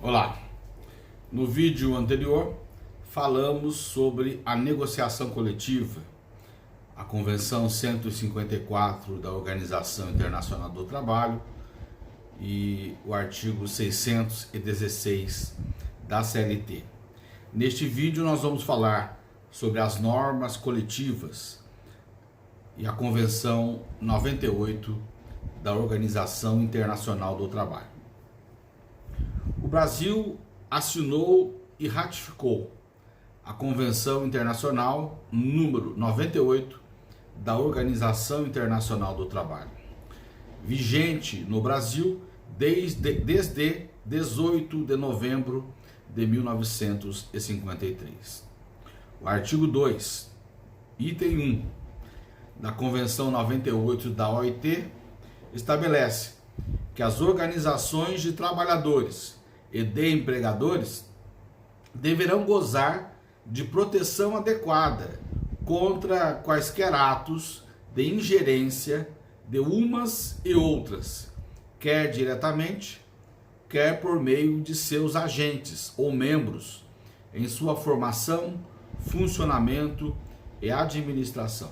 Olá, no vídeo anterior falamos sobre a negociação coletiva, a Convenção 154 da Organização Internacional do Trabalho e o artigo 616 da CLT. Neste vídeo nós vamos falar sobre as normas coletivas e a Convenção 98 da Organização Internacional do Trabalho. O Brasil assinou e ratificou a Convenção Internacional número 98 da Organização Internacional do Trabalho, vigente no Brasil desde 18 de novembro de 1953. O artigo 2, item 1 da Convenção 98 da OIT estabelece que as organizações de trabalhadores e de empregadores deverão gozar de proteção adequada contra quaisquer atos de ingerência de umas e outras, quer diretamente, quer por meio de seus agentes ou membros, em sua formação, funcionamento e administração.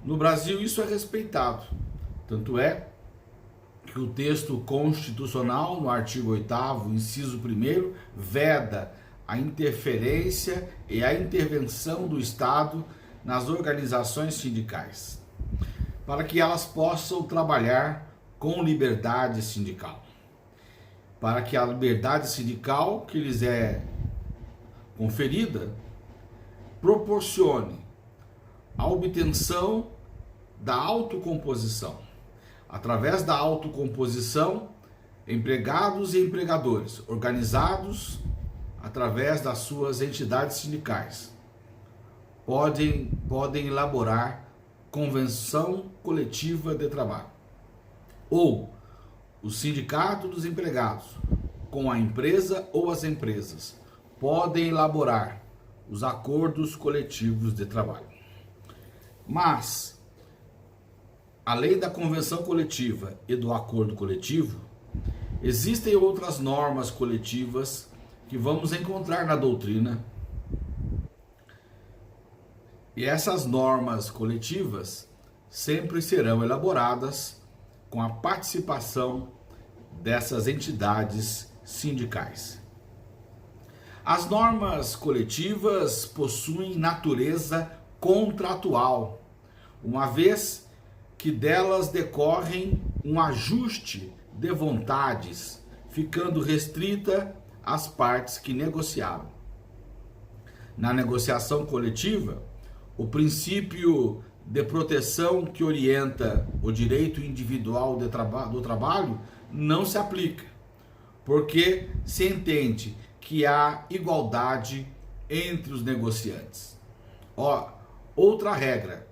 No Brasil isso é respeitado, tanto é que o texto constitucional, no artigo 8º, inciso 1º, veda a interferência e a intervenção do Estado nas organizações sindicais, para que elas possam trabalhar com liberdade sindical, para que a liberdade sindical que lhes é conferida proporcione a obtenção da autocomposição. Através da autocomposição, empregados e empregadores, organizados através das suas entidades sindicais, podem elaborar convenção coletiva de trabalho. Ou o sindicato dos empregados, com a empresa ou as empresas, podem elaborar os acordos coletivos de trabalho. Mas, além da convenção coletiva e do acordo coletivo, existem outras normas coletivas que vamos encontrar na doutrina. E essas normas coletivas sempre serão elaboradas com a participação dessas entidades sindicais. As normas coletivas possuem natureza contratual, uma vez que delas decorrem um ajuste de vontades, ficando restrita às partes que negociaram. Na negociação coletiva, o princípio de proteção que orienta o direito individual do trabalho não se aplica, porque se entende que há igualdade entre os negociantes. Outra regra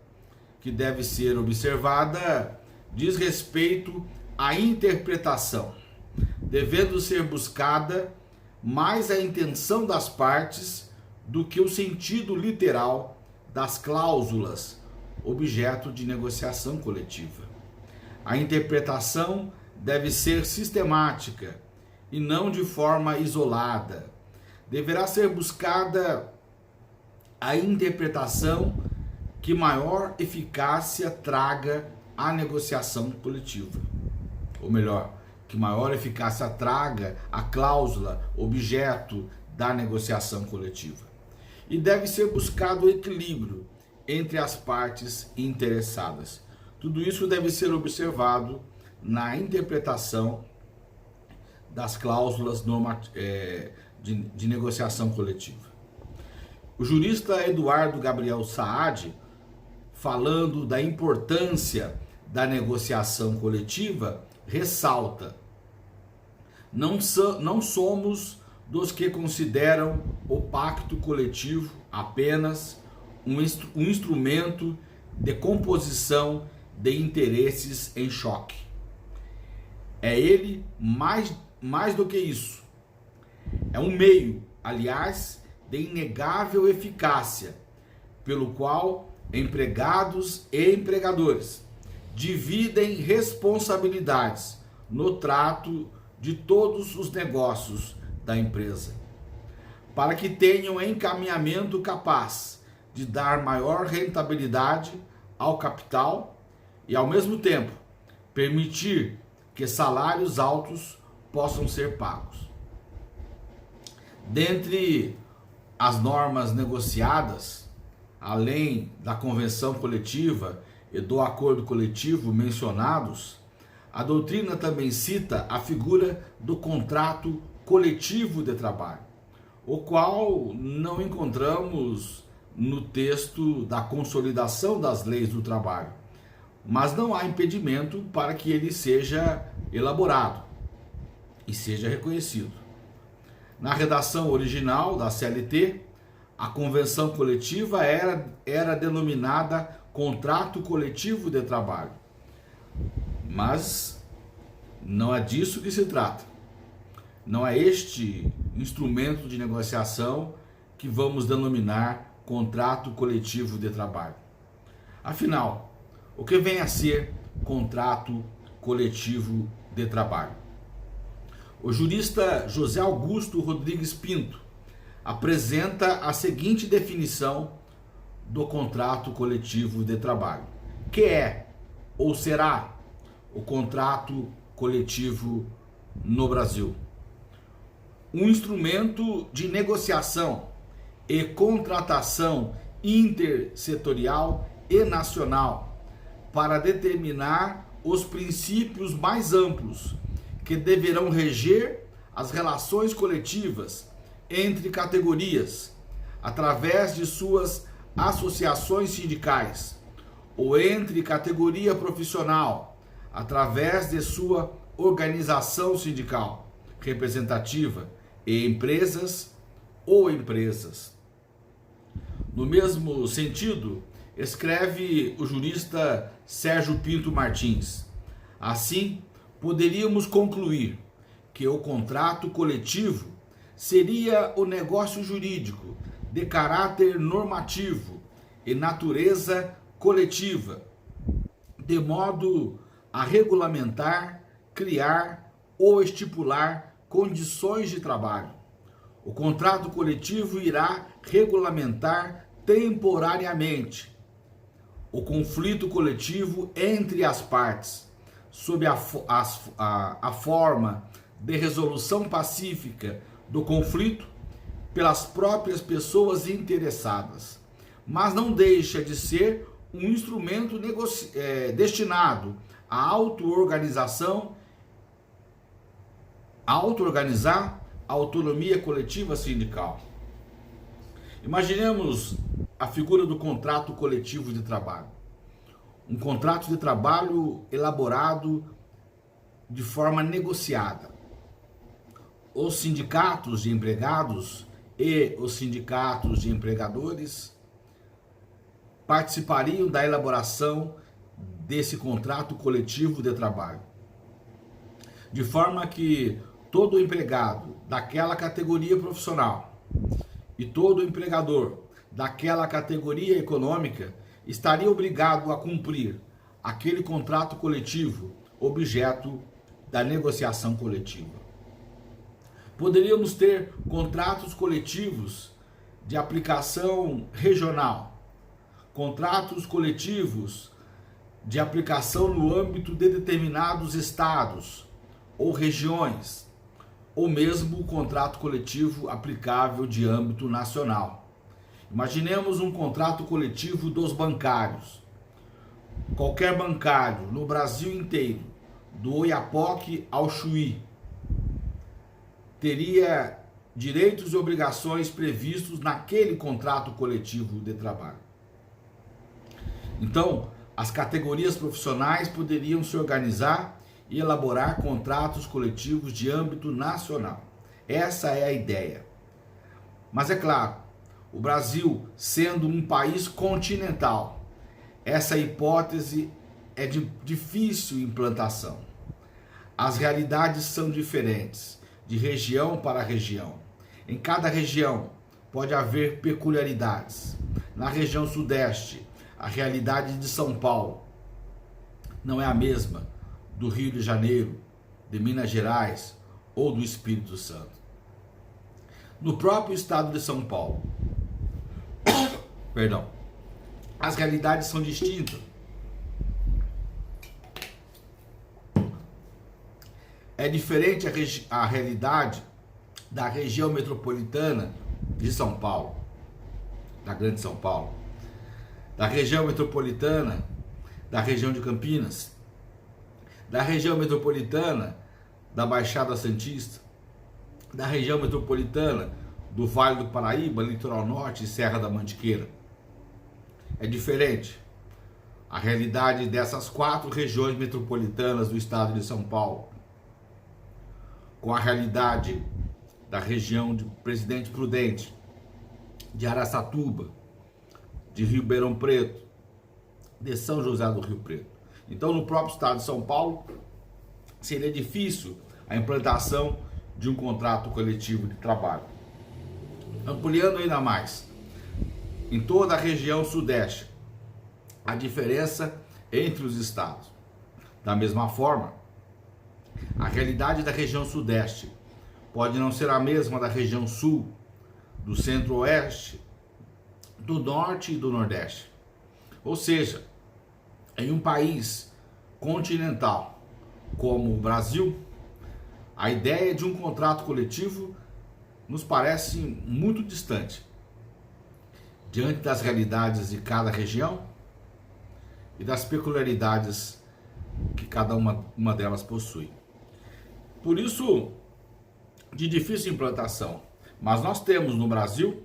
que deve ser observada diz respeito à interpretação, devendo ser buscada mais a intenção das partes do que o sentido literal das cláusulas, objeto de negociação coletiva. A interpretação deve ser sistemática e não de forma isolada. Deverá ser buscada a interpretação que maior eficácia traga à negociação coletiva. Ou melhor, que maior eficácia traga a cláusula objeto da negociação coletiva. E deve ser buscado o equilíbrio entre as partes interessadas. Tudo isso deve ser observado na interpretação das cláusulas de negociação coletiva. O jurista Eduardo Gabriel Saad, falando da importância da negociação coletiva, ressalta: não somos dos que consideram o pacto coletivo apenas um instrumento de composição de interesses em choque. É ele mais do que isso. É um meio, aliás, de inegável eficácia, pelo qual empregados e empregadores dividem responsabilidades no trato de todos os negócios da empresa, para que tenham encaminhamento capaz de dar maior rentabilidade ao capital e, ao mesmo tempo, permitir que salários altos possam ser pagos. Dentre as normas negociadas, além da convenção coletiva e do acordo coletivo mencionados, a doutrina também cita a figura do contrato coletivo de trabalho, o qual não encontramos no texto da consolidação das leis do trabalho, mas não há impedimento para que ele seja elaborado e seja reconhecido. Na redação original da CLT, a convenção coletiva era denominada contrato coletivo de trabalho, mas não é disso que se trata. Não é este instrumento de negociação que vamos denominar contrato coletivo de trabalho. Afinal, o que vem a ser contrato coletivo de trabalho? O jurista José Augusto Rodrigues Pinto apresenta a seguinte definição do contrato coletivo de trabalho, que é ou será o contrato coletivo no Brasil: um instrumento de negociação e contratação intersetorial e nacional para determinar os princípios mais amplos que deverão reger as relações coletivas entre categorias, através de suas associações sindicais, ou entre categoria profissional, através de sua organização sindical representativa, e empresas ou empresas. No mesmo sentido, escreve o jurista Sérgio Pinto Martins: assim, poderíamos concluir que o contrato coletivo seria o negócio jurídico de caráter normativo e natureza coletiva, de modo a regulamentar, criar ou estipular condições de trabalho. O contrato coletivo irá regulamentar temporariamente o conflito coletivo entre as partes, sob a forma de resolução pacífica do conflito pelas próprias pessoas interessadas, mas não deixa de ser um instrumento destinado à auto-organização, a auto-organizar a autonomia coletiva sindical. Imaginemos a figura do contrato coletivo de trabalho. Um contrato de trabalho elaborado de forma negociada. Os sindicatos de empregados e os sindicatos de empregadores participariam da elaboração desse contrato coletivo de trabalho, de forma que todo empregado daquela categoria profissional e todo empregador daquela categoria econômica estaria obrigado a cumprir aquele contrato coletivo objeto da negociação coletiva. Poderíamos ter contratos coletivos de aplicação regional, contratos coletivos de aplicação no âmbito de determinados estados ou regiões, ou mesmo o contrato coletivo aplicável de âmbito nacional. Imaginemos um contrato coletivo dos bancários. Qualquer bancário no Brasil inteiro, do Oiapoque ao Chuí, teria direitos e obrigações previstos naquele contrato coletivo de trabalho. Então, as categorias profissionais poderiam se organizar e elaborar contratos coletivos de âmbito nacional. Essa é a ideia. Mas é claro, o Brasil sendo um país continental, essa hipótese é de difícil implantação. As realidades são diferentes, de região para região. Em cada região pode haver peculiaridades. Na região sudeste, a realidade de São Paulo não é a mesma do Rio de Janeiro, de Minas Gerais ou do Espírito Santo. No próprio estado de São Paulo, perdão, as realidades são distintas. É diferente a realidade da região metropolitana de São Paulo, da Grande São Paulo, da região metropolitana da região de Campinas, da região metropolitana da Baixada Santista, da região metropolitana do Vale do Paraíba, Litoral Norte e Serra da Mantiqueira. É diferente a realidade dessas 4 regiões metropolitanas do estado de São Paulo com a realidade da região de Presidente Prudente, de Araçatuba, de Ribeirão Preto, de São José do Rio Preto. Então, no próprio estado de São Paulo, seria difícil a implantação de um contrato coletivo de trabalho. Ampliando ainda mais, em toda a região sudeste, a diferença entre os estados. Da mesma forma, a realidade da região sudeste pode não ser a mesma da região sul, do centro-oeste, do norte e do nordeste. Ou seja, em um país continental como o Brasil, a ideia de um contrato coletivo nos parece muito distante diante das realidades de cada região e das peculiaridades que cada uma delas possui. Por isso, de difícil implantação. Mas nós temos no Brasil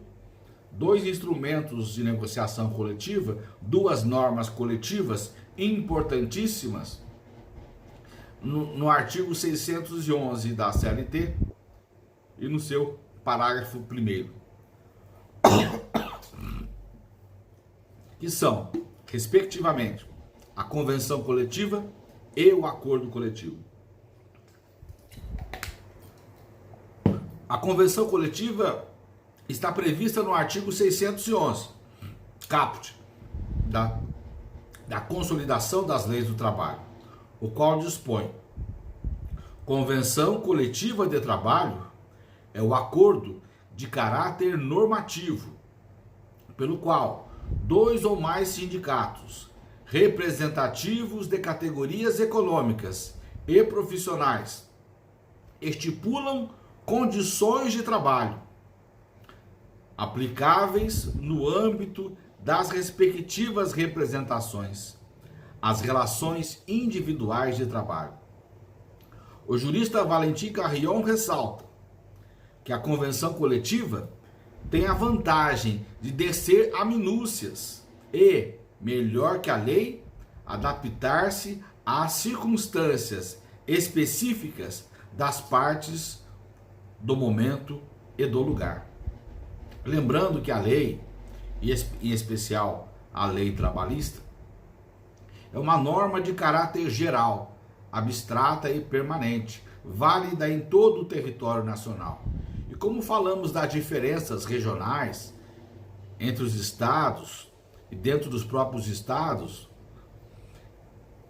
2 instrumentos de negociação coletiva, 2 normas coletivas importantíssimas no artigo 611 da CLT e no seu parágrafo 1º, que são, respectivamente, a convenção coletiva e o acordo coletivo. A convenção coletiva está prevista no artigo 611, caput, da consolidação das leis do trabalho, o qual dispõe: convenção coletiva de trabalho é o acordo de caráter normativo, pelo qual 2 ou mais sindicatos representativos de categorias econômicas e profissionais estipulam condições de trabalho aplicáveis no âmbito das respectivas representações, as relações individuais de trabalho. O jurista Valentim Carrion ressalta que a convenção coletiva tem a vantagem de descer a minúcias e, melhor que a lei, adaptar-se às circunstâncias específicas das partes do momento e do lugar. Lembrando que a lei, e em especial a lei trabalhista, é uma norma de caráter geral, abstrata e permanente, válida em todo o território nacional. E como falamos das diferenças regionais entre os estados e dentro dos próprios estados,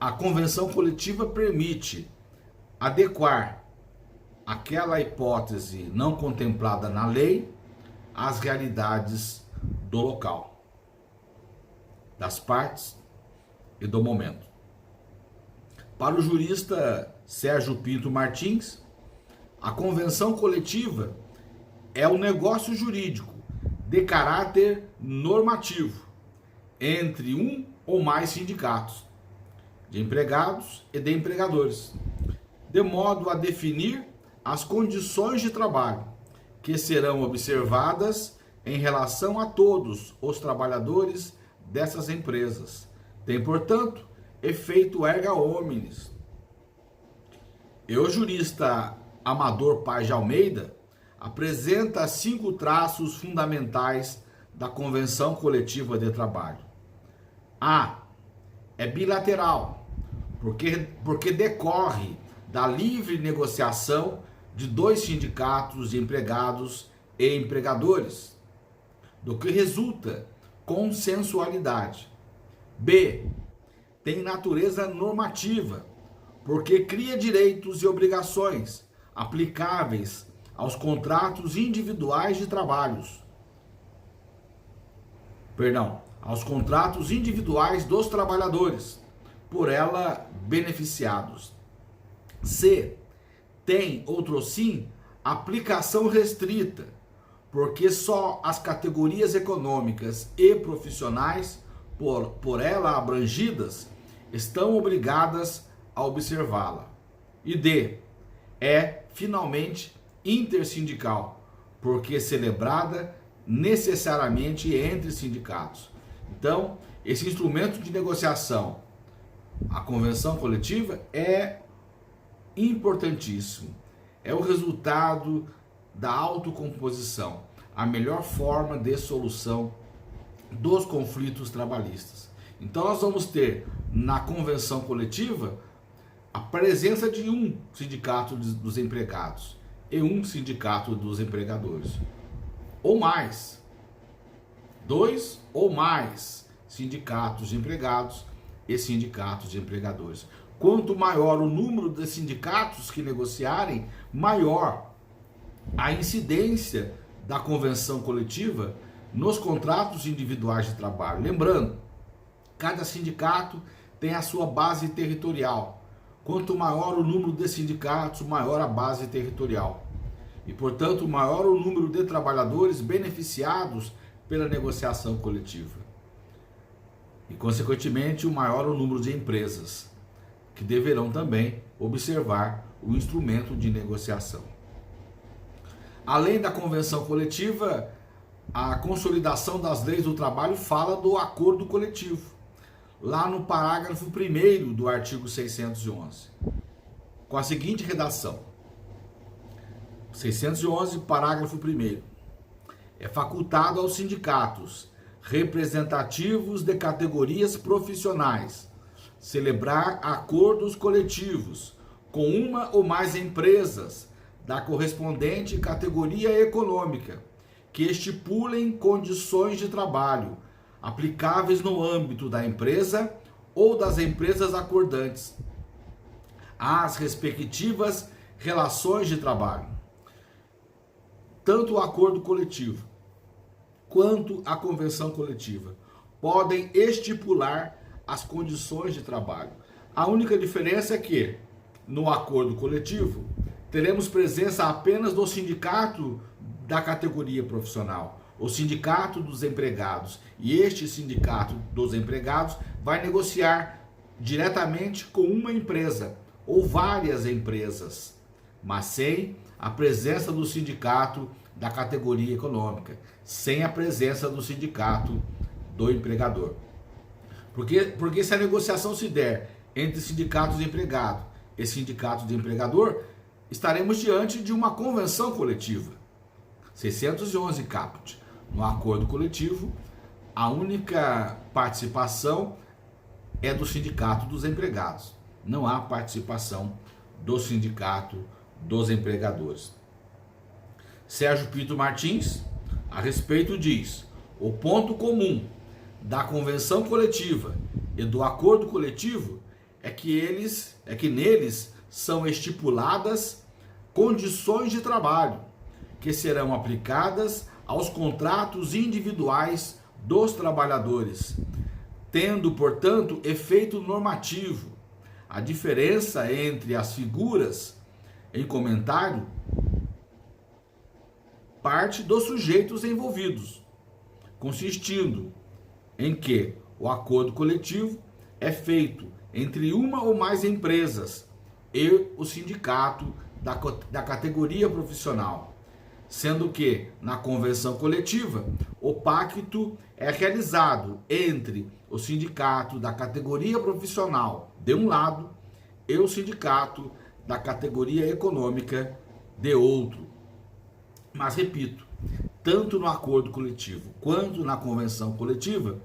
a convenção coletiva permite adequar aquela hipótese não contemplada na lei às realidades do local, das partes e do momento. Para o jurista Sérgio Pinto Martins, a convenção coletiva é um negócio jurídico de caráter normativo entre um ou mais sindicatos de empregados e de empregadores, de modo a definir as condições de trabalho que serão observadas em relação a todos os trabalhadores dessas empresas. Tem, portanto, efeito erga omnes. E o jurista Amador Paz de Almeida apresenta 5 traços fundamentais da Convenção Coletiva de Trabalho. A. É bilateral, porque decorre da livre negociação de 2 sindicatos de empregados e empregadores, do que resulta consensualidade. B. Tem natureza normativa, porque cria direitos e obrigações aplicáveis aos contratos individuais de trabalhos. Perdão, aos contratos individuais dos trabalhadores, por ela beneficiados. C. Tem, outrossim, aplicação restrita, porque só as categorias econômicas e profissionais por ela abrangidas estão obrigadas a observá-la. E D. É, finalmente, intersindical, porque celebrada necessariamente entre sindicatos. Então, esse instrumento de negociação, a convenção coletiva, é importantíssimo. É o resultado da autocomposição, a melhor forma de solução dos conflitos trabalhistas. Então nós vamos ter na convenção coletiva a presença de um sindicato dos empregados e um sindicato dos empregadores, ou mais, 2 ou mais sindicatos de empregados e sindicatos de empregadores. Quanto maior o número de sindicatos que negociarem, maior a incidência da convenção coletiva nos contratos individuais de trabalho. Lembrando, cada sindicato tem a sua base territorial. Quanto maior o número de sindicatos, maior a base territorial. E, portanto, maior o número de trabalhadores beneficiados pela negociação coletiva. E, consequentemente, o maior o número de empresas que deverão também observar o instrumento de negociação. Além da convenção coletiva, a consolidação das leis do trabalho fala do acordo coletivo, lá no parágrafo 1º do artigo 611, com a seguinte redação: 611, parágrafo 1º. É facultado aos sindicatos representativos de categorias profissionais celebrar acordos coletivos com uma ou mais empresas da correspondente categoria econômica que estipulem condições de trabalho aplicáveis no âmbito da empresa ou das empresas acordantes às respectivas relações de trabalho. Tanto o acordo coletivo quanto a convenção coletiva podem estipular as condições de trabalho. A única diferença é que, no acordo coletivo, teremos presença apenas do sindicato da categoria profissional, o sindicato dos empregados, e este sindicato dos empregados vai negociar diretamente com uma empresa ou várias empresas, mas sem a presença do sindicato da categoria econômica, sem a presença do sindicato do empregador. Porque se a negociação se der entre sindicatos de empregado e sindicatos de empregador, estaremos diante de uma convenção coletiva. 611 caput. No acordo coletivo, a única participação é do sindicato dos empregados. Não há participação do sindicato dos empregadores. Sérgio Pinto Martins, a respeito, diz: o ponto comum da convenção coletiva e do acordo coletivo é que neles são estipuladas condições de trabalho que serão aplicadas aos contratos individuais dos trabalhadores, tendo, portanto, efeito normativo. A diferença entre as figuras em comentário parte dos sujeitos envolvidos, consistindo em que o acordo coletivo é feito entre uma ou mais empresas e o sindicato da categoria profissional, sendo que, na convenção coletiva, o pacto é realizado entre o sindicato da categoria profissional de um lado e o sindicato da categoria econômica de outro. Mas, repito, tanto no acordo coletivo quanto na convenção coletiva,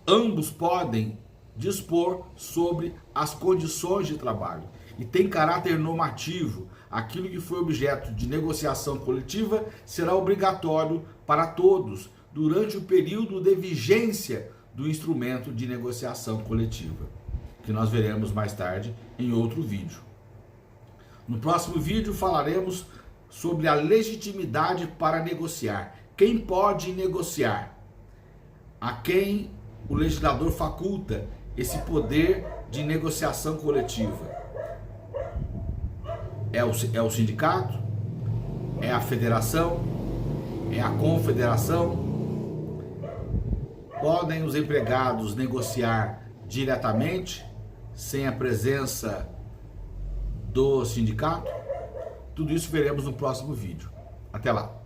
ambos podem dispor sobre as condições de trabalho e tem caráter normativo. Aquilo que foi objeto de negociação coletiva será obrigatório para todos durante o período de vigência do instrumento de negociação coletiva, que nós veremos mais tarde em outro vídeo. No próximo vídeo falaremos sobre a legitimidade para negociar. Quem pode negociar? A quem o legislador faculta esse poder de negociação coletiva? É o sindicato? É a federação? É a confederação? Podem os empregados negociar diretamente, sem a presença do sindicato? Tudo isso veremos no próximo vídeo. Até lá!